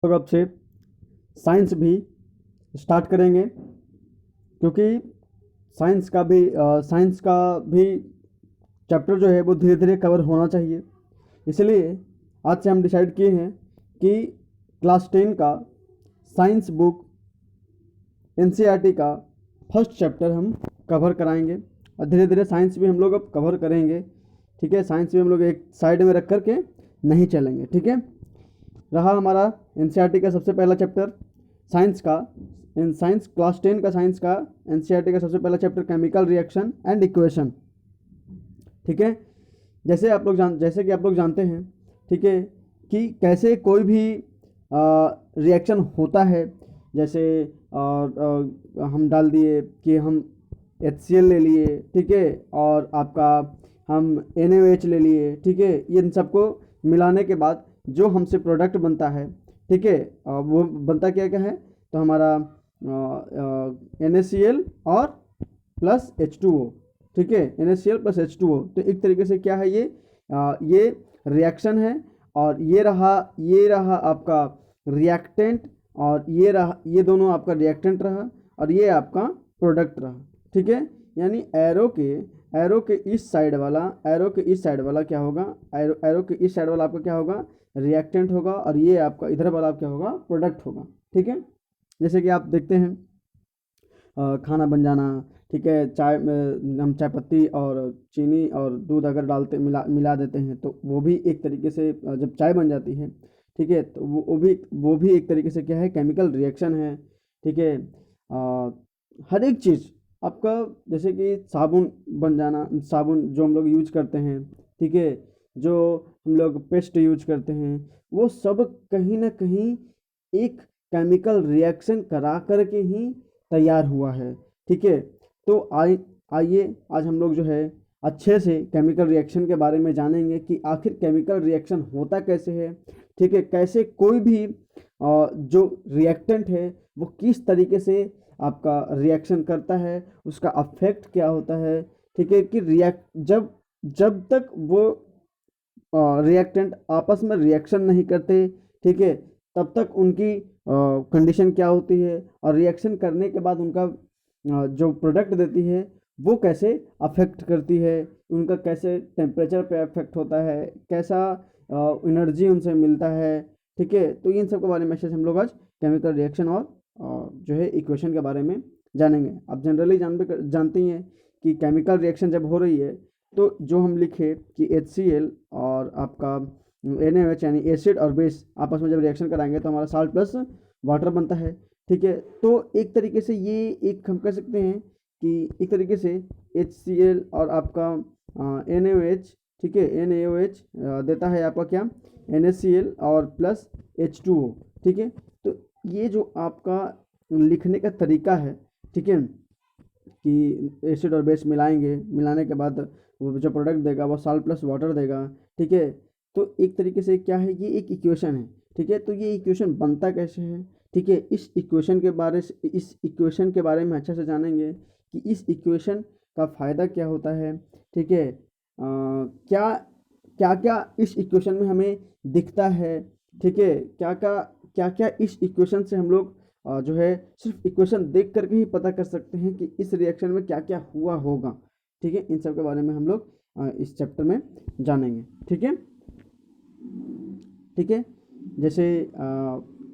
तो अब से साइंस भी स्टार्ट करेंगे, क्योंकि साइंस का भी चैप्टर जो है वो धीरे धीरे कवर होना चाहिए। इसलिए आज से हम डिसाइड किए हैं कि क्लास 10 का साइंस बुक एनसीईआरटी का फर्स्ट चैप्टर हम कवर कराएंगे, और धीरे धीरे साइंस भी हम लोग अब कवर करेंगे। ठीक है, साइंस भी हम लोग एक साइड में रख करके नहीं चलेंगे। ठीक है, रहा हमारा एनसीईआरटी का सबसे पहला चैप्टर साइंस का साइंस क्लास 10 का साइंस का एनसीईआरटी का सबसे पहला chapter chemical reaction and equation. ठीक है, जैसे कि आप लोग जानते हैं, ठीक है, कि कैसे कोई भी रिएक्शन होता है। जैसे हम डाल दिए कि हम HCl ले लिए, ठीक है, और आपका हम NaOH ले लिए, ठीक है, इन सबको मिलाने के बाद जो हमसे प्रोडक्ट बनता है, ठीक है, वो बनता क्या क्या है, तो हमारा NaCl और प्लस H2O। ठीक है, NaCl प्लस H2O। तो एक तरीके से क्या है, ये रिएक्शन है, और ये रहा आपका रिएक्टेंट, और ये दोनों आपका रिएक्टेंट रहा, और ये आपका प्रोडक्ट रहा। ठीक है, यानी एरो के इस साइड वाला क्या होगा, एरो के इस साइड वाला आपका क्या होगा, रिएक्टेंट होगा, और ये आपका इधर वाला क्या होगा, प्रोडक्ट होगा। ठीक है, जैसे कि आप देखते हैं खाना बन जाना, ठीक है, चाय में हम चाय पत्ती और चीनी और दूध अगर मिला देते हैं, तो वो भी एक तरीके से जब चाय बन जाती है, ठीक है, तो वो भी एक तरीके से क्या है, केमिकल रिएक्शन है। ठीक है, हर एक चीज़ आपका, जैसे कि साबुन बन जाना, साबुन जो हम लोग यूज करते हैं, ठीक है, जो हम लोग पेस्ट यूज करते हैं, वो सब कहीं ना कहीं एक केमिकल रिएक्शन करा करके ही तैयार हुआ है। ठीक है, तो आइए आज हम लोग जो है अच्छे से केमिकल रिएक्शन के बारे में जानेंगे कि आखिर केमिकल रिएक्शन होता कैसे है। ठीक है, कैसे कोई भी जो रिएक्टेंट है वो किस तरीके से आपका रिएक्शन करता है, उसका अफेक्ट क्या होता है। ठीक है, कि रिएक्ट जब जब तक वो रिएक्टेंट आपस में रिएक्शन नहीं करते, ठीक है, तब तक उनकी कंडीशन क्या होती है, और रिएक्शन करने के बाद उनका जो प्रोडक्ट देती है वो कैसे अफेक्ट करती है, उनका कैसे टेम्परेचर पे अफेक्ट होता है, कैसा एनर्जी उनसे मिलता है। ठीक है, तो इन सब के बारे में अच्छे से हम लोग आज केमिकल रिएक्शन और जो है इक्वेशन के बारे में जानेंगे। आप जनरली जानते ही हैं कि केमिकल रिएक्शन जब हो रही है, तो जो हम लिखे कि HCl और आपका NaOH यानी एसिड और बेस आपस में जब रिएक्शन कराएंगे तो हमारा साल्ट प्लस वाटर बनता है। ठीक है, तो एक तरीके से ये एक हम कह सकते हैं कि एक तरीके से HCl और आपका NaOH, ठीक है, NaOH देता है आपका क्या, NaCl और प्लस H2O। ठीक है, तो ये जो आपका लिखने का तरीका है, ठीक है, कि एसिड और बेस मिलाने के बाद वो जो प्रोडक्ट देगा वो साल्ट प्लस वाटर देगा। ठीक है, तो एक तरीके से क्या है, ये एक इक्वेशन है। ठीक है, तो ये इक्वेशन बनता कैसे है, ठीक है, इस इक्वेशन के बारे में अच्छे से जानेंगे कि इस इक्वेशन का फ़ायदा क्या होता है। ठीक है, क्या क्या क्या इस इक्वेशन में हमें दिखता है। ठीक है, क्या क्या इस इक्वेशन से हम लोग जो है सिर्फ इक्वेशन देख करके ही पता कर सकते हैं कि इस रिएक्शन में क्या क्या हुआ होगा। ठीक है, इन सब के बारे में हम लोग इस चैप्टर में जानेंगे। ठीक है, ठीक है, जैसे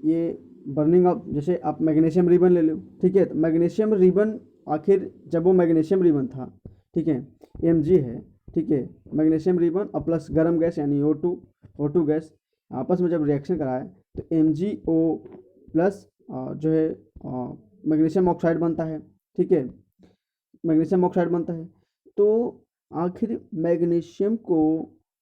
ये बर्निंग ऑफ, जैसे आप मैग्नीशियम रिबन ले लो। ठीक है, तो मैग्नीशियम रिबन आखिर जब वो मैग्नीशियम रिबन था, ठीक है, Mg है, ठीक है, मैग्नीशियम रिबन और प्लस गर्म गैस यानी O2 गैस आपस में जब रिएक्शन कराए तो MgO प्लस जो है मैग्नीशियम ऑक्साइड बनता है। ठीक है, मैग्नीशियम ऑक्साइड बनता है। तो आखिर मैग्नीशियम को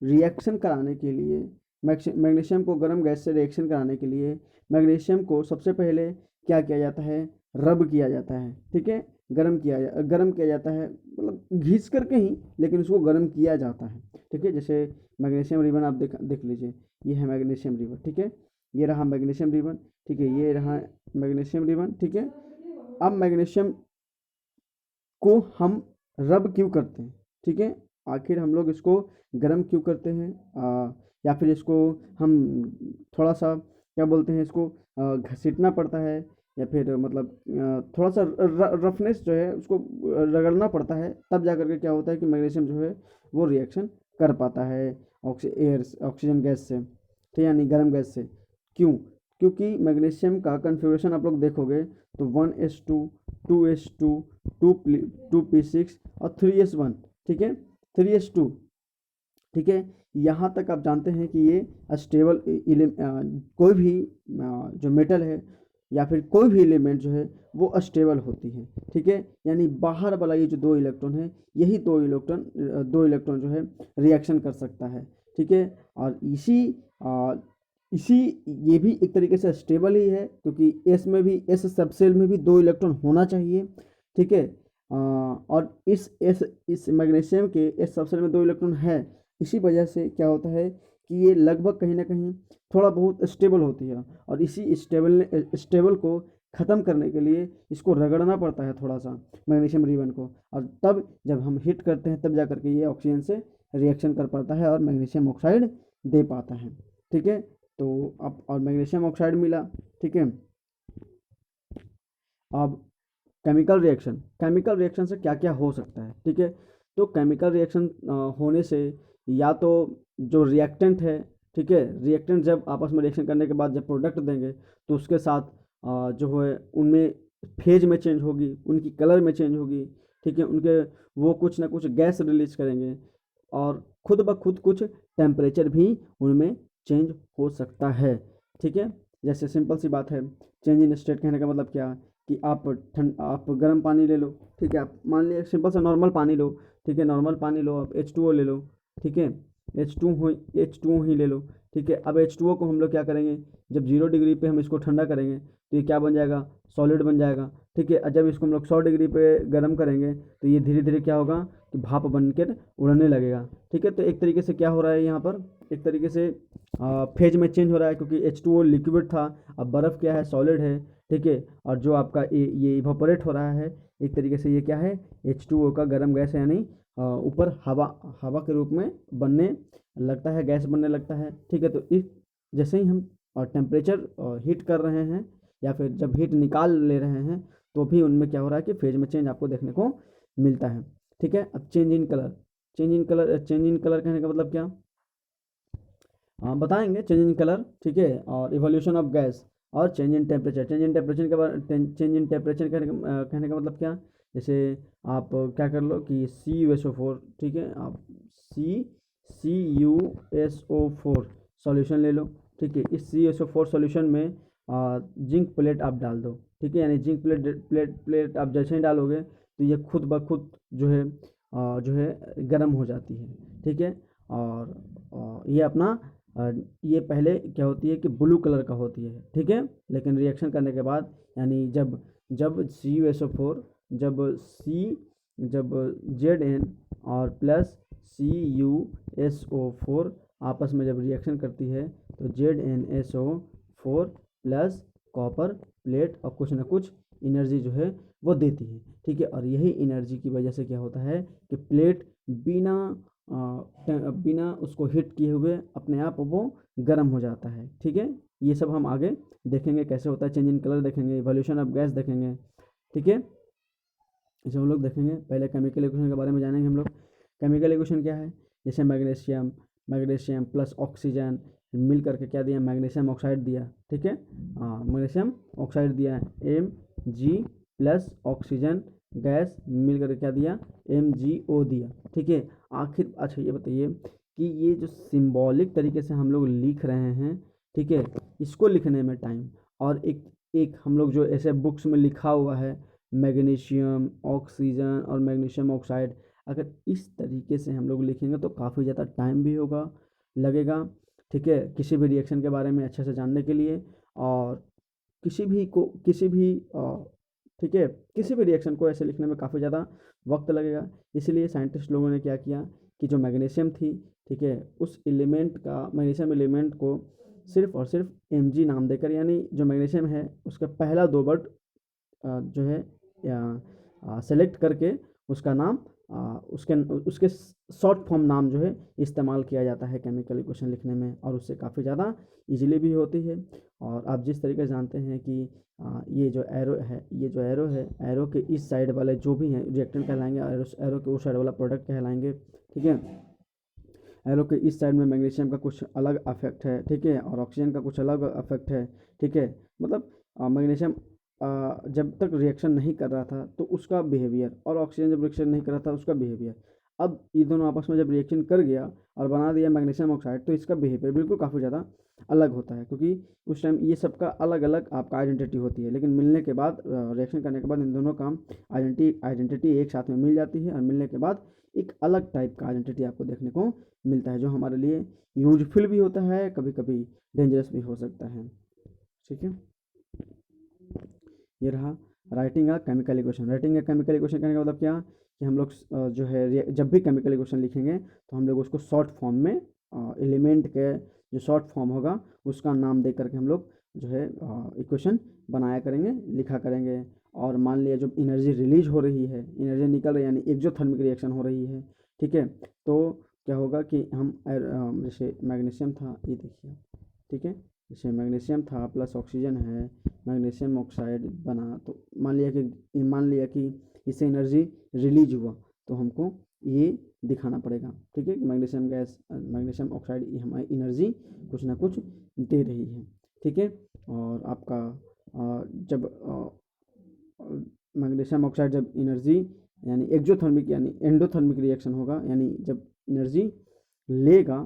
रिएक्शन कराने के लिए, मैग्नीशियम को गर्म गैस से रिएक्शन कराने के लिए मैग्नीशियम को सबसे पहले क्या किया जाता है, रब किया जाता है। ठीक है, गर्म किया जाता है, मतलब घिस करके ही, लेकिन उसको गर्म किया जाता है। ठीक है, जैसे मैग्नीशियम रिबन आप देख लीजिए, ये है मैग्नीशियम रिबन। ठीक है, ये रहा मैग्नीशियम रिबन। ठीक है, ये रहा मैग्नीशियम रिबन। ठीक है, अब मैग्नीशियम को हम रब क्यों करते हैं, ठीक है, आखिर हम लोग इसको गर्म क्यों करते हैं, या फिर इसको हम थोड़ा सा क्या बोलते हैं इसको, घसीटना पड़ता है, या फिर मतलब थोड़ा सा रफनेस जो है उसको रगड़ना पड़ता है, तब जा करके क्या होता है कि मैग्नीशियम जो है वो रिएक्शन कर पाता है ऑक्सीजन गैस से, ठीक, यानी गर्म गैस से। क्यों? क्योंकि मैग्नीशियम का कन्फिग्रेशन आप लोग देखोगे तो 1s2, 2s2, 2p6 और 3s1, ठीक है, 3s2, ठीक है। यहाँ तक आप जानते हैं कि ये स्टेबल कोई भी जो मेटल है या फिर कोई भी एलिमेंट जो है वो स्टेबल होती है, ठीक है। यानी बाहर वाला ये जो दो इलेक्ट्रॉन है, यही दो इलेक्ट्रॉन जो है रिएक्शन कर सकता है, ठीक है। और इसी ये भी एक तरीके से स्टेबल ही है, क्योंकि एस सबसेल में भी दो इलेक्ट्रॉन होना चाहिए, ठीक है। और इस मैग्नीशियम के एस सबसेल में दो इलेक्ट्रॉन है, इसी वजह से क्या होता है कि ये लगभग कहीं ना कहीं थोड़ा बहुत स्टेबल होती है, और इसी स्टेबल को ख़त्म करने के लिए इसको रगड़ना पड़ता है थोड़ा सा मैग्नीशियम रिबन को, और तब जब हम हीट करते हैं तब जा करके ये ऑक्सीजन से रिएक्शन कर पाता है और मैग्नीशियम ऑक्साइड दे पाता है, ठीक है। तो अब और मैग्नीशियम ऑक्साइड मिला, ठीक है। अब केमिकल रिएक्शन से क्या क्या हो सकता है, ठीक है। तो केमिकल रिएक्शन होने से या तो जो रिएक्टेंट है, ठीक है, रिएक्टेंट जब आपस में रिएक्शन करने के बाद जब प्रोडक्ट देंगे तो उसके साथ जो है उनमें फेज में चेंज होगी, उनकी कलर में चेंज होगी, ठीक है, उनके वो कुछ ना कुछ गैस रिलीज करेंगे, और खुद ब खुद कुछ टेम्परेचर भी उनमें चेंज हो सकता है, ठीक है। जैसे सिंपल सी बात है, चेंज इन स्टेट कहने का मतलब क्या, कि आप गर्म पानी ले लो, ठीक है, आप मान लिया सिंपल सा नॉर्मल पानी लो, ठीक है, नॉर्मल पानी लो, आप H2O ले लो, ठीक है, H2O ही ले लो, ठीक है। अब H2O को हम लोग क्या करेंगे, जब 0 डिग्री पे हम इसको ठंडा करेंगे तो ये क्या बन जाएगा, सॉलिड बन जाएगा, ठीक है। और जब इसको हम लोग 100 डिग्री पे गर्म करेंगे तो ये धीरे धीरे क्या होगा कि भाप बनकर उड़ने लगेगा, ठीक है। तो एक तरीके से क्या हो रहा है यहाँ पर, एक तरीके से फेज में चेंज हो रहा है, क्योंकि H2O लिक्विड था, अब बर्फ़ क्या है, सॉलिड है, ठीक है। और जो आपका ये इवापोरेट हो रहा है, एक तरीके से ये क्या है, H2O का गर्म गैस है, यानी ऊपर हवा हवा के रूप में बनने लगता है, गैस बनने लगता है, ठीक है। तो इस जैसे ही हम टेम्परेचर हीट कर रहे हैं या फिर जब हीट निकाल ले रहे हैं, तो भी उनमें क्या हो रहा है कि फेज में चेंज आपको देखने को मिलता है, ठीक है। अब चेंज इन कलर कहने का मतलब क्या, बताएंगे चेंज इन कलर, ठीक है, और इवोल्यूशन ऑफ गैस, और चेंज इन टेम्परेचर कहने का मतलब क्या, जैसे आप क्या कर लो कि CuSO4, ठीक है, आप CuSO4 सॉल्यूशन ले लो, ठीक है। इस CuSO4 सॉल्यूशन में जिंक प्लेट आप डाल दो, ठीक है, यानी जिंक प्लेट आप जैसे ही डालोगे तो ये खुद ब खुद जो है गर्म हो जाती है, ठीक है। और ये अपना ये पहले क्या होती है कि ब्लू कलर का होती है, ठीक है, लेकिन रिएक्शन करने के बाद, यानी जब जब CuSO4 जब सी जब Zn और प्लस CuSO4 आपस में जब रिएक्शन करती है तो ZnSO4 प्लस कॉपर प्लेट और कुछ ना कुछ एनर्जी जो है वो देती है, ठीक है। और यही एनर्जी की वजह से क्या होता है कि प्लेट बिना उसको हिट किए हुए अपने आप वो गर्म हो जाता है, ठीक है। ये सब हम आगे देखेंगे कैसे होता है, चेंज इन कलर देखेंगे, इवोल्यूशन ऑफ गैस देखेंगे, ठीक है। इसे हम लोग देखेंगे, पहले केमिकल इक्वेशन के बारे में जानेंगे हम लोग। केमिकल इक्वेशन क्या है, जैसे मैग्नीशियम प्लस ऑक्सीजन मिल करके क्या दिया, मैग्नीशियम ऑक्साइड दिया, ठीक है, मैग्नीशियम ऑक्साइड दिया, Mg प्लस ऑक्सीजन गैस मिल करके क्या दिया, MgO दिया, ठीक है। आखिर अच्छा ये बताइए कि ये जो सिंबॉलिक तरीके से हम लोग लिख रहे हैं, ठीक है, इसको लिखने में टाइम, और एक एक हम लोग जो ऐसे बुक्स में लिखा हुआ है मैग्नीशियम ऑक्सीजन और मैग्नीशियम ऑक्साइड, अगर इस तरीके से हम लोग लिखेंगे तो काफ़ी ज़्यादा टाइम भी लगेगा, ठीक है, किसी भी रिएक्शन के बारे में अच्छे से जानने के लिए, और किसी भी ठीक है, किसी भी रिएक्शन को ऐसे लिखने में काफ़ी ज़्यादा वक्त लगेगा। इसलिए साइंटिस्ट लोगों ने क्या किया कि जो मैग्नीशियम थी, ठीक है, उस एलिमेंट का मैग्नीशियम एलिमेंट को सिर्फ और सिर्फ Mg नाम देकर, यानी जो मैग्नीशियम है उसका पहला दो वर्ड जो है सेलेक्ट करके उसका नाम उसके उसके शॉर्ट फॉर्म नाम जो है इस्तेमाल किया जाता है केमिकल इक्वेशन लिखने में, और उससे काफ़ी ज़्यादा इजीली भी होती है। और आप जिस तरीके से जानते हैं कि ये जो एरो है, ये जो एरो है, एरो के इस साइड वाले जो भी हैं रिएक्टेंट कहलाएंगे, एरो के उस साइड वाला प्रोडक्ट कहलाएंगे। ठीक है, एरो के इस साइड में मैग्नीशियम का कुछ अलग अफेक्ट है, ठीक है, और ऑक्सीजन का कुछ अलग अफेक्ट है। ठीक है, मतलब मैग्नीशियम जब तक रिएक्शन नहीं कर रहा था तो उसका बिहेवियर, और ऑक्सीजन जब रिएक्शन नहीं कर रहा था उसका बिहेवियर। अब ये दोनों आपस में जब रिएक्शन कर गया और बना दिया मैग्नीशियम ऑक्साइड, तो इसका बिहेवियर बिल्कुल काफ़ी ज़्यादा अलग होता है, क्योंकि उस टाइम ये सबका अलग अलग आपका आइडेंटिटी होती है, लेकिन मिलने के बाद, रिएक्शन करने के बाद इन दोनों का आइडेंटिटी एक साथ में मिल जाती है, और मिलने के बाद एक अलग टाइप का आइडेंटिटी आपको देखने को मिलता है, जो हमारे लिए यूजफुल भी होता है, कभी कभी डेंजरस भी हो सकता है। ठीक है, ये रहा राइटिंग का केमिकल इक्वेशन। राइटिंग का केमिकल इक्वेशन कहने का मतलब क्या, कि हम लोग जो है जब भी केमिकल इक्वेशन लिखेंगे तो हम लोग उसको शॉर्ट फॉर्म में, एलिमेंट के जो शॉर्ट फॉर्म होगा उसका नाम दे करके हम लोग जो है इक्वेशन बनाया करेंगे, लिखा करेंगे। और मान लिया जब एनर्जी रिलीज हो रही है, एनर्जी निकल रही है, यानी एक्सोथर्मिक रिएक्शन हो रही है, ठीक है, तो क्या होगा कि हम जैसे मैग्नीशियम था, ये देखिए, ठीक है, जैसे मैग्नीशियम था प्लस ऑक्सीजन है, मैग्नीशियम ऑक्साइड बना, तो मान लिया कि इससे एनर्जी रिलीज हुआ, तो हमको ये दिखाना पड़ेगा। ठीक है, कि मैग्नीशियम गैस, मैग्नीशियम ऑक्साइड ये हमारी एनर्जी कुछ ना कुछ दे रही है। ठीक है, और आपका जब मैग्नीशियम ऑक्साइड जब एनर्जी, यानी एक्सोथर्मिक यानी एंडोथर्मिक रिएक्शन होगा, यानी जब एनर्जी लेगा,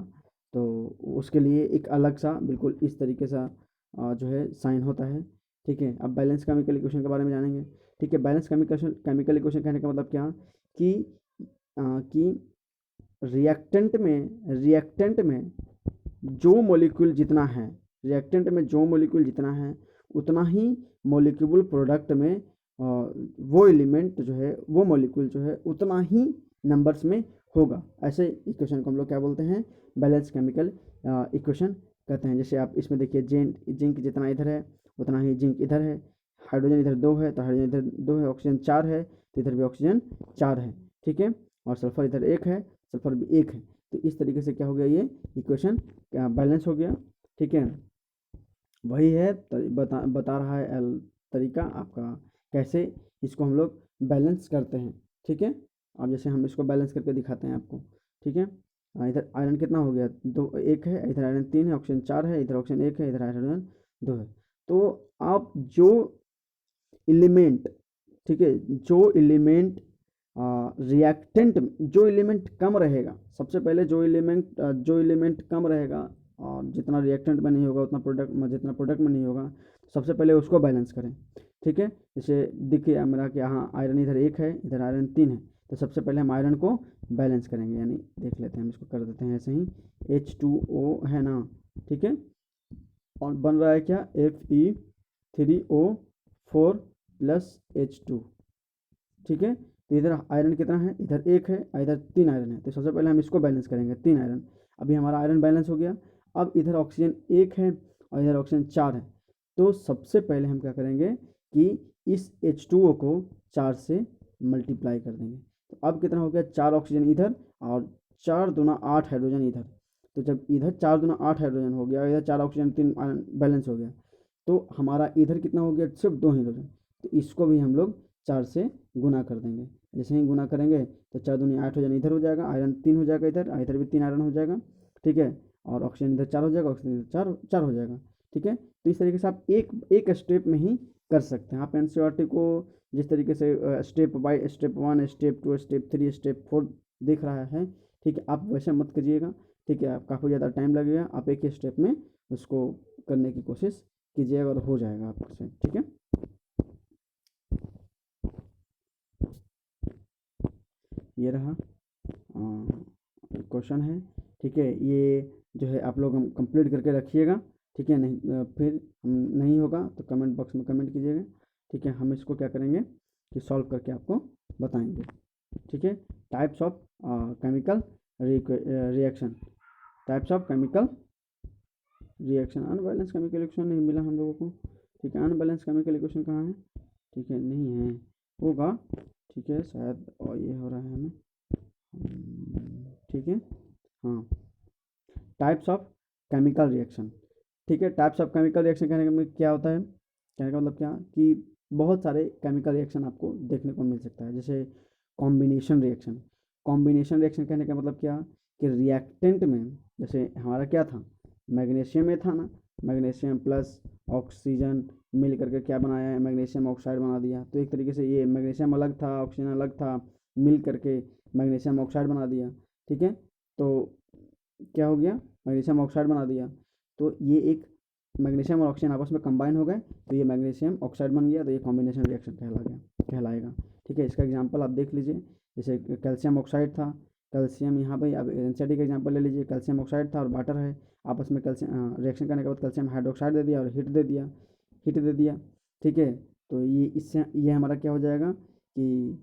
तो उसके लिए एक अलग सा बिल्कुल इस तरीके सा जो है साइन होता है। ठीक है, अब बैलेंस केमिकल इक्वेशन के बारे में जानेंगे। ठीक है, बैलेंस केमिकल इक्वेशन कहने का मतलब क्या, कि रिएक्टेंट में जो मॉलिक्यूल जितना है, रिएक्टेंट में जो मॉलिक्यूल जितना है उतना ही मॉलिक्यूल प्रोडक्ट में वो एलिमेंट जो है, वो मॉलिक्यूल जो है उतना ही नंबर्स में होगा। ऐसे इक्वेशन को हम लोग क्या बोलते हैं, बैलेंस केमिकल इक्वेशन कहते हैं। जैसे आप इसमें देखिए, जिंक जितना इधर है उतना ही जिंक इधर है, हाइड्रोजन इधर 2 है तो हाइड्रोजन इधर 2 है, ऑक्सीजन 4 है तो इधर भी ऑक्सीजन 4 है। ठीक है, और सल्फर इधर 1 है, सल्फर भी 1 है। तो इस तरीके से क्या हो गया, ये इक्वेशन बैलेंस हो गया। ठीक है, वही है बता रहा है तरीका आपका, कैसे इसको हम लोग बैलेंस करते हैं। ठीक है, अब जैसे हम इसको बैलेंस करके दिखाते हैं आपको। ठीक है, इधर आयरन कितना हो गया, 2 1 है, इधर आयरन 3 है, ऑक्सीजन 4 है, इधर ऑक्सीजन 1 है, इधर हाइड्रोजन 2 है। तो आप जो एलिमेंट, ठीक है, जो एलिमेंट कम रहेगा, सबसे पहले जो एलिमेंट कम रहेगा, और जितना रिएक्टेंट में नहीं होगा उतना जितना प्रोडक्ट में नहीं होगा, सबसे पहले उसको बैलेंस करें। ठीक है, जैसे दिखिए मेरा कि हाँ आयरन इधर 1 है, इधर आयरन 3 है, तो सबसे पहले हम आयरन को बैलेंस करेंगे, यानी देख लेते हैं, हम इसको कर देते हैं ऐसे ही, H2O है ना। ठीक है, और बन रहा है क्या, Fe3O4 प्लस H2। ठीक है, तो इधर आयरन कितना है, इधर 1 है, इधर 3 आयरन है, तो सबसे पहले हम इसको बैलेंस करेंगे, 3 आयरन। अभी हमारा आयरन बैलेंस हो गया। अब इधर ऑक्सीजन 1 है और इधर ऑक्सीजन 4 है, तो सबसे पहले हम क्या करेंगे कि इस H2O को 4 से मल्टीप्लाई कर देंगे। तो अब कितना हो गया, 4 ऑक्सीजन इधर और 4 दूना 8 हाइड्रोजन इधर। तो जब इधर 4 दूना 8 हाइड्रोजन हो गया, इधर 4 ऑक्सीजन 3 आयरन बैलेंस हो गया, तो हमारा इधर कितना हो गया, सिर्फ 2 हाइड्रोजन। तो इसको भी हम लोग 4 से गुना कर देंगे। जैसे ही गुना करेंगे तो 4 दूनी 8 हो जाए, इधर हो जाएगा, आयरन 3 हो जाएगा, इधर भी 3 आयरन हो जाएगा। ठीक है, और ऑक्सीजन इधर 4 हो जाएगा, ऑक्सीजन इधर 4 हो जाएगा। ठीक है, तो इस तरीके से आप एक स्टेप में ही कर सकते हैं। आप एनसीईआरटी को जिस तरीके से step by step 1, step 2, step 3, step 4 दिख रहा है, ठीक है, आप वैसे मत करिएगा। ठीक है, आप काफ़ी ज़्यादा टाइम लगेगा, आप एक ही स्टेप में उसको करने की कोशिश कीजिएगा और हो जाएगा आपसे। ठीक है, ये रहा क्वेश्चन है। ठीक है, ये जो है आप लोग हम कंप्लीट करके रखिएगा। ठीक है, नहीं फिर हम नहीं होगा तो कमेंट बॉक्स में कमेंट कीजिएगा। ठीक है, हम इसको क्या करेंगे कि सॉल्व करके आपको बताएंगे। ठीक है, types of chemical reaction, types of chemical reaction. Unbalance chemical reaction नहीं मिला हम लोगों को। ठीक है, अनबैलेंस केमिकल इक्वेशन कहाँ है, ठीक है, नहीं है, होगा। ठीक है, शायद और ये हो रहा है हमें। ठीक है, हाँ, टाइप्स ऑफ केमिकल रिएक्शन। ठीक है। टाइप्स ऑफ केमिकल रिएक्शन कहने का क्या होता है, कहने का मतलब क्या कि बहुत सारे केमिकल रिएक्शन आपको देखने को मिल सकता है, जैसे कॉम्बिनेशन रिएक्शन। कॉम्बिनेशन रिएक्शन कहने का मतलब क्या कि रिएक्टेंट में, जैसे हमारा क्या था, मैग्नीशियम में था ना, मैग्नीशियम प्लस ऑक्सीजन मिल करके क्या बनाया है, मैग्नीशियम ऑक्साइड बना दिया। तो एक तरीके से ये मैग्नीशियम अलग था, ऑक्सीजन अलग था, मिल करके मैग्नीशियम ऑक्साइड बना दिया। ठीक है, तो क्या हो गया, मैग्नीशियम ऑक्साइड बना दिया। तो ये एक मैग्नीशियम और ऑक्सीजन आपस में कंबाइन हो गए, तो ये मैग्नीशियम ऑक्साइड बन गया, तो ये कॉम्बिनेशन रिएक्शन कहलाएगा। ठीक है, इसका एग्जांपल आप देख लीजिए, जैसे कैल्शियम ऑक्साइड था, कैल्शियम यहाँ पे अब एनसीईआरटी का एग्जांपल ले लीजिए, कैल्शियम ऑक्साइड था और वाटर है, आपस में कैल्शियम रिएक्शन करने के बाद कैल्शियम हाइड्रोक्साइड दे दिया और हीट दे दिया। ठीक है, तो ये इससे ये हमारा क्या हो जाएगा कि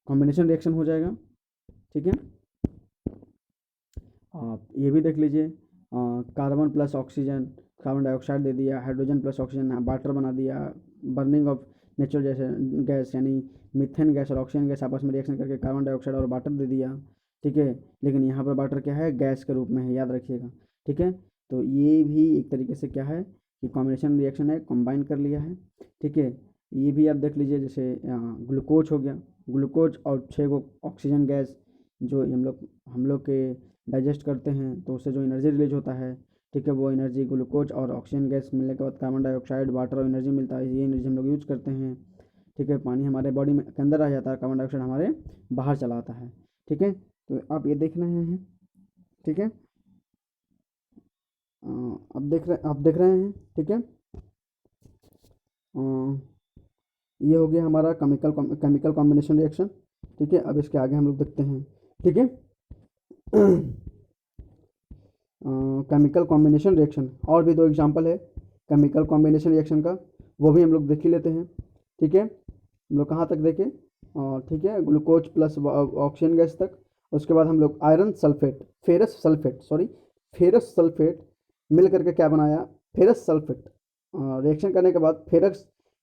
कॉम्बिनेशन रिएक्शन हो जाएगा। ठीक है, आप ये भी देख लीजिए, carbon plus oxygen, carbon dioxide दे दिया, हाइड्रोजन प्लस ऑक्सीजन वाटर बना दिया, बर्निंग ऑफ नेचुरल जैसे गैस यानी मीथेन गैस और ऑक्सीजन गैस आपस में रिएक्शन करके कार्बन डाइऑक्साइड और वाटर दे दिया। ठीक है, लेकिन यहाँ पर वाटर क्या है, गैस के रूप में है, याद रखिएगा। ठीक है, तो ये भी एक तरीके से क्या है कि कॉम्बिनेशन रिएक्शन है, कंबाइन कर लिया है। ठीक है, ये भी आप देख लीजिए, जैसे ग्लूकोज हो गया, ग्लूकोज और 6 गो ऑक्सीजन गैस जो हम लोग के डाइजेस्ट करते हैं, तो उससे जो एनर्जी रिलीज होता है, ठीक है, वो एनर्जी ग्लूकोज और ऑक्सीजन गैस मिलने के बाद कार्बन डाइऑक्साइड वाटर और एनर्जी मिलता है, ये एनर्जी हम लोग यूज करते हैं। ठीक है, पानी हमारे बॉडी में के अंदर रह जाता है, कार्बन डाइऑक्साइड हमारे बाहर चला आता है। ठीक है, तो आप ये देख रहे हैं। ठीक है, आप देख रहे हैं। ठीक है, ये हो गया हमारा केमिकल कॉम्बिनेशन रिएक्शन। ठीक है, अब इसके आगे हम लोग देखते हैं। ठीक है, केमिकल कॉम्बिनेशन रिएक्शन और भी 2 एग्जांपल है केमिकल कॉम्बिनेशन रिएक्शन का, वो भी हम लोग देख ही लेते हैं। ठीक है, हम लोग कहाँ तक देखें, ठीक है, ग्लूकोज प्लस ऑक्सीजन गैस तक। उसके बाद हम लोग आयरन सल्फेट, फेरस सल्फेट मिल करके क्या बनाया, फेरस सल्फेट। रिएक्शन करने के बाद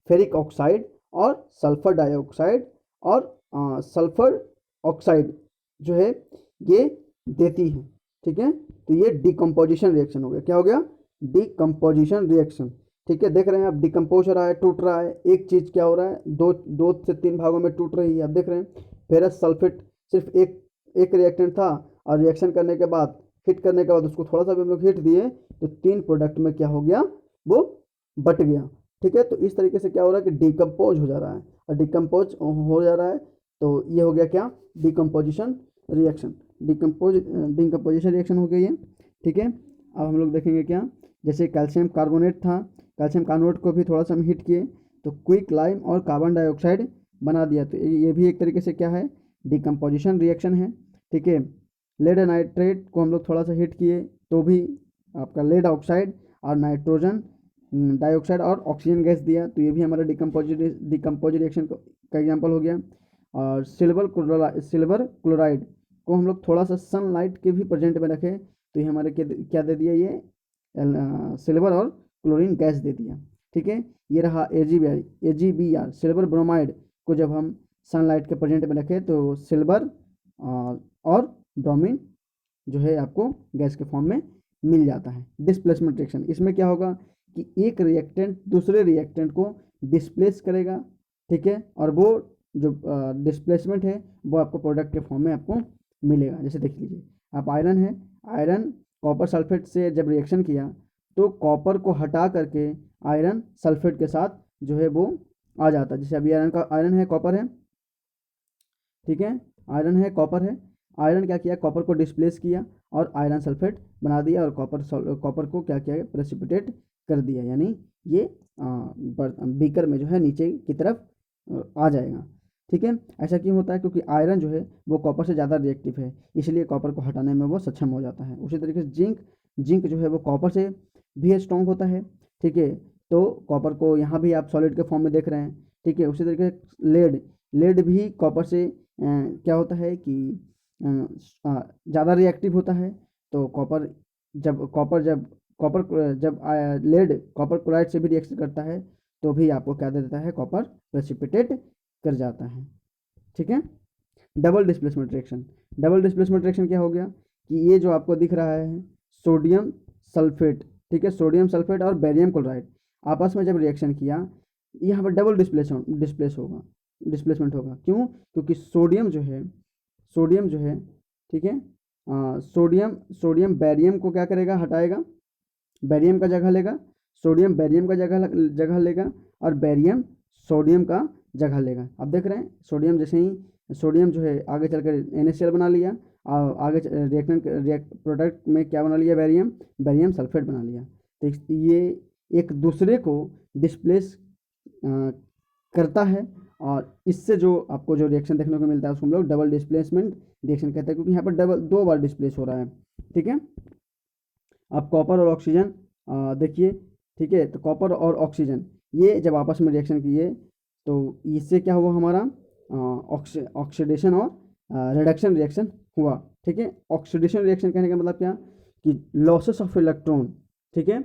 फेरिक ऑक्साइड और सल्फर डाइऑक्साइड और सल्फर ऑक्साइड जो है ये देती है। ठीक है, तो ये डिकम्पोजिशन रिएक्शन हो गया। क्या हो गया, डिकम्पोजिशन रिएक्शन। ठीक है, देख रहे हैं आप, डिकम्पोज हो रहा है, टूट रहा है, एक चीज़ क्या हो रहा है, दो से 3 भागों में टूट रही है। आप देख रहे हैं फेरस सल्फेट सिर्फ एक रिएक्टेंट था, और रिएक्शन करने के बाद, हिट करने के बाद उसको थोड़ा सा भी हम लोग हिट दिए तो 3 प्रोडक्ट में क्या हो गया, वो बट गया। ठीक है, तो इस तरीके से क्या हो रहा है कि डिकम्पोज हो जा रहा है, और डिकम्पोज हो जा रहा है, तो ये हो गया क्या, डिकम्पोजिशन रिएक्शन। डिकम्पोजिशन रिएक्शन हो गया ये। ठीक है, अब हम लोग देखेंगे क्या, जैसे कैल्शियम कार्बोनेट था, कैल्शियम कार्बोनेट को भी थोड़ा सा हम हिट किए तो क्विक लाइम और कार्बन डाइऑक्साइड बना दिया, तो ये भी एक तरीके से क्या है, डिकम्पोजिशन रिएक्शन है। ठीक है, लेड नाइट्रेट को हम लोग थोड़ा सा हिट किए तो भी आपका लेड ऑक्साइड और नाइट्रोजन डाइऑक्साइड और ऑक्सीजन गैस दिया, तो ये भी हमारा डिकम्पोज रिएक्शन का एग्जाम्पल हो गया। और सिल्वर क्लोराइड को हम लोग थोड़ा सा सनलाइट के भी प्रेजेंट में रखें तो ये हमारे क्या दे दिया, ये सिल्वर और क्लोरीन गैस दे दिया। ठीक है, ये रहा AgBr सिल्वर ब्रोमाइड को जब हम सनलाइट के प्रेजेंट में रखें तो सिल्वर और ब्रोमीन जो है आपको गैस के फॉर्म में मिल जाता है। डिस्प्लेसमेंट रिएक्शन, इसमें क्या होगा कि एक रिएक्टेंट दूसरे रिएक्टेंट को डिस्प्लेस करेगा। ठीक है, और वो जो डिस्प्लेसमेंट है वो आपको प्रोडक्ट के फॉर्म में आपको मिलेगा। जैसे देख लीजिए, आप आयरन कॉपर सल्फेट से जब रिएक्शन किया तो कॉपर को हटा करके आयरन सल्फेट के साथ जो है वो आ जाता है। जैसे अभी आयरन है, कॉपर है। ठीक है, आयरन है, कॉपर है, आयरन क्या किया, कॉपर को डिस्प्लेस किया और आयरन सल्फेट बना दिया, और कॉपर को क्या किया, प्रेसिपिटेट कर दिया, यानी ये बीकर में जो है नीचे की तरफ आ जाएगा। ठीक है, ऐसा क्यों होता है, क्योंकि आयरन जो है वो कॉपर से ज़्यादा रिएक्टिव है, इसलिए कॉपर को हटाने में वो सक्षम हो जाता है। उसी तरीके से जिंक जो है वो कॉपर से भी स्ट्रॉन्ग होता है। ठीक है, तो कॉपर को यहाँ भी आप सॉलिड के फॉर्म में देख रहे हैं। ठीक है, उसी तरीके से लेड भी कॉपर से क्या होता है कि ज़्यादा रिएक्टिव होता है। तो जब लेड कॉपर क्लोराइड से भी रिएक्शन करता है तो भी आपको क्या दे देता है, कॉपर प्रेसिपिटेट कर जाता है। ठीक है, डबल डिस्प्लेसमेंट रिएक्शन क्या हो गया कि ये जो आपको दिख रहा है सोडियम सल्फेट, ठीक है, सोडियम सल्फेट और बेरियम क्लोराइड आपस में जब रिएक्शन किया, यहाँ पर डबल डिस्प्लेसमेंट होगा। क्यों? क्योंकि सोडियम जो है ठीक है, सोडियम बैरियम को क्या करेगा, हटाएगा, बैरियम का जगह लेगा, सोडियम बैरियम का जगह लेगा और बैरियम सोडियम का जगह लेगा। अब देख रहे हैं सोडियम जैसे ही सोडियम जो है आगे चलकर NaCl बना लिया और आगे प्रोडक्ट में क्या बना लिया, बैरियम सल्फेट बना लिया। तो ये एक दूसरे को डिस्प्लेस करता है और इससे जो आपको जो रिएक्शन देखने को मिलता है उसको हम लोग डबल डिस्प्लेसमेंट रिएक्शन कहते हैं, क्योंकि यहाँ पर दो बार डिस्प्लेस हो रहा है। ठीक है, अब कॉपर और ऑक्सीजन देखिए, ठीक है, तो कॉपर और ऑक्सीजन ये जब आपस में रिएक्शन किए तो इससे क्या हुआ, हमारा ऑक्सीडेशन और रिडक्शन रिएक्शन हुआ। ठीक है, ऑक्सीडेशन रिएक्शन कहने का मतलब क्या कि लॉसेस ऑफ इलेक्ट्रॉन, ठीक है,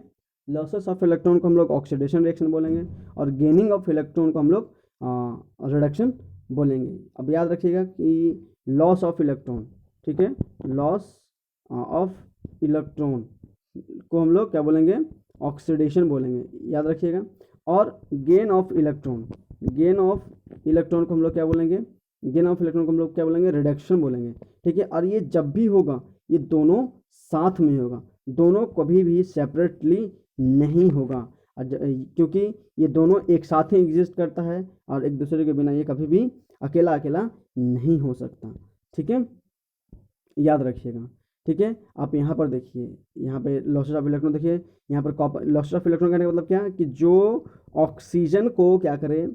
लॉसेस ऑफ इलेक्ट्रॉन को हम लोग ऑक्सीडेशन रिएक्शन बोलेंगे और गेनिंग ऑफ इलेक्ट्रॉन को हम लोग रिडक्शन बोलेंगे। अब याद रखिएगा कि लॉस ऑफ इलेक्ट्रॉन, ठीक है, लॉस ऑफ इलेक्ट्रॉन को हम लोग क्या बोलेंगे, ऑक्सीडेशन बोलेंगे, याद रखिएगा। और गेन ऑफ इलेक्ट्रॉन को हम लोग क्या बोलेंगे, रिडक्शन बोलेंगे। ठीक है, और ये जब भी होगा ये दोनों साथ में होगा, दोनों कभी भी सेपरेटली नहीं होगा, क्योंकि ये दोनों एक साथ ही एग्जिस्ट करता है और एक दूसरे के बिना ये कभी भी अकेला नहीं हो सकता। ठीक है, याद रखिएगा। ठीक है, आप यहाँ पर देखिए, यहाँ पे लॉसेस ऑफ इलेक्ट्रॉन देखिए, यहाँ पर कॉपर, लॉसेस ऑफ इलेक्ट्रॉन कहने का मतलब क्या कि जो ऑक्सीजन को क्या करे,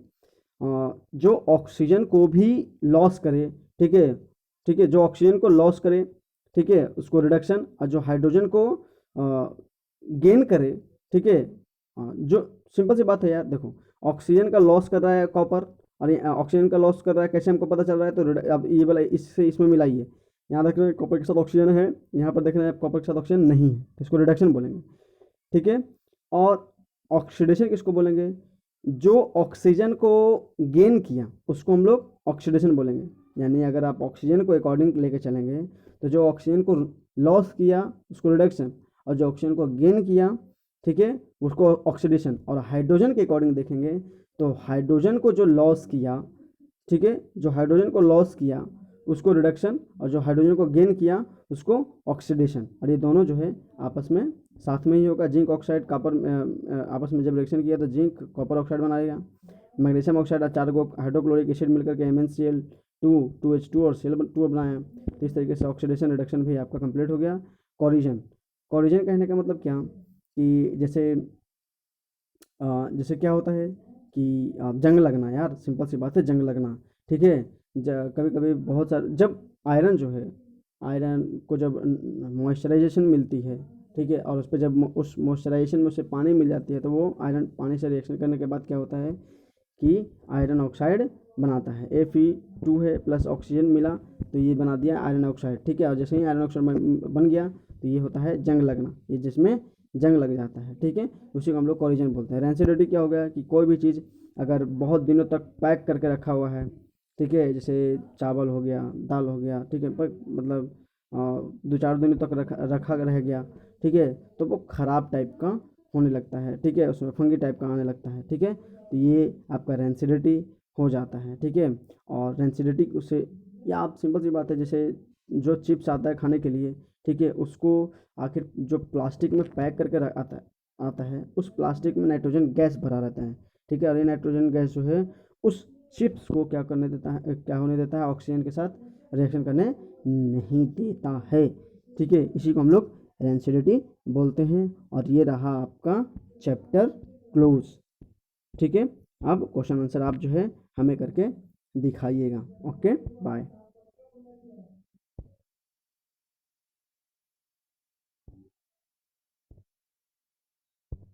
जो ऑक्सीजन को भी लॉस करे, ठीक है, जो ऑक्सीजन को लॉस करे, ठीक है, उसको रिडक्शन, और जो हाइड्रोजन को गेन करे, ठीक है, जो सिंपल सी बात है यार, देखो ऑक्सीजन का लॉस कर रहा है कॉपर और ऑक्सीजन का लॉस कर रहा है, कैसे हमको पता चल रहा है, तो अब ये वाला इसमें मिलाइए, यहाँ देख रहे हैं कॉपर के साथ ऑक्सीजन है, यहाँ पर देख रहे हैं कॉपर के साथ ऑक्सीजन नहीं है, इसको रिडक्शन बोलेंगे। ठीक है, और ऑक्सीडेशन किसको बोलेंगे, जो ऑक्सीजन को गेन किया उसको हम लोग ऑक्सीडेशन बोलेंगे। यानी अगर आप ऑक्सीजन को अकॉर्डिंग लेके चलेंगे तो जो ऑक्सीजन को लॉस किया उसको रिडक्शन, और जो ऑक्सीजन को गेन किया, ठीक है, उसको ऑक्सीडेशन। और हाइड्रोजन के अकॉर्डिंग देखेंगे तो हाइड्रोजन को जो लॉस किया, ठीक है, जो हाइड्रोजन को लॉस किया उसको रिडक्शन, और जो हाइड्रोजन को गेन किया उसको ऑक्सीडेशन। और ये दोनों जो है आपस में साथ में ही होगा। जिंक ऑक्साइड कॉपर आपस में जब रिएक्शन किया तो जिंक कॉपर ऑक्साइड बनाएगा, मैग्नीशियम ऑक्साइड और 4 हाइड्रोक्लोरिक एसिड मिलकर के MnCl2 2H2 और Cl2 बनाया। तो इस तरीके से ऑक्सीडेशन रिडक्शन भी आपका कंप्लीट हो गया। कोरिजन कहने का मतलब क्या कि जैसे क्या होता है कि जंग लगना, यार सिंपल सी बात है, जंग लगना। ठीक है, कभी कभी बहुत सारे, जब आयरन जो है, आयरन को जब मॉइस्चराइजेशन मिलती है, ठीक है, और उस पर जब उस मॉइस्चराइजेशन में उसे पानी मिल जाती है तो वो आयरन पानी से रिएक्शन करने के बाद क्या होता है कि आयरन ऑक्साइड बनाता है। Fe2 है प्लस ऑक्सीजन मिला तो ये बना दिया आयरन ऑक्साइड। ठीक है, और जैसे ही आयरन ऑक्साइड बन गया तो ये होता है जंग लगना, ये जिसमें जंग लग जाता है। ठीक है, उसी को हम लोग कोरिजन बोलते हैं। रैंसिडिटी क्या हो गया कि कोई भी चीज़ अगर बहुत दिनों तक पैक करके रखा हुआ है, ठीक है, जैसे चावल हो गया, दाल हो गया, ठीक है, पर मतलब 2-4 दिनों तक रखा रह गया, ठीक है, तो वो ख़राब टाइप का होने लगता है। ठीक है, उसमें फंगी टाइप का आने लगता है। ठीक है, तो ये आपका रैंसिडिटी हो जाता है। ठीक है, और रैंसिडिटी उससे, या आप सिंपल सी बात है, जैसे जो चिप्स आता है खाने के लिए, ठीक है, उसको आखिर जो प्लास्टिक में पैक करके आता है उस प्लास्टिक में नाइट्रोजन गैस भरा रहता है। ठीक है, और ये नाइट्रोजन गैस जो है उस चिप्स को क्या होने देता है, ऑक्सीजन के साथ रिएक्शन करने नहीं देता है। ठीक है, इसी को हम लोग रैंसिडिटी बोलते हैं। और ये रहा आपका चैप्टर क्लोज। ठीक है, अब क्वेश्चन आंसर आप जो है हमें करके दिखाइएगा। Okay, bye.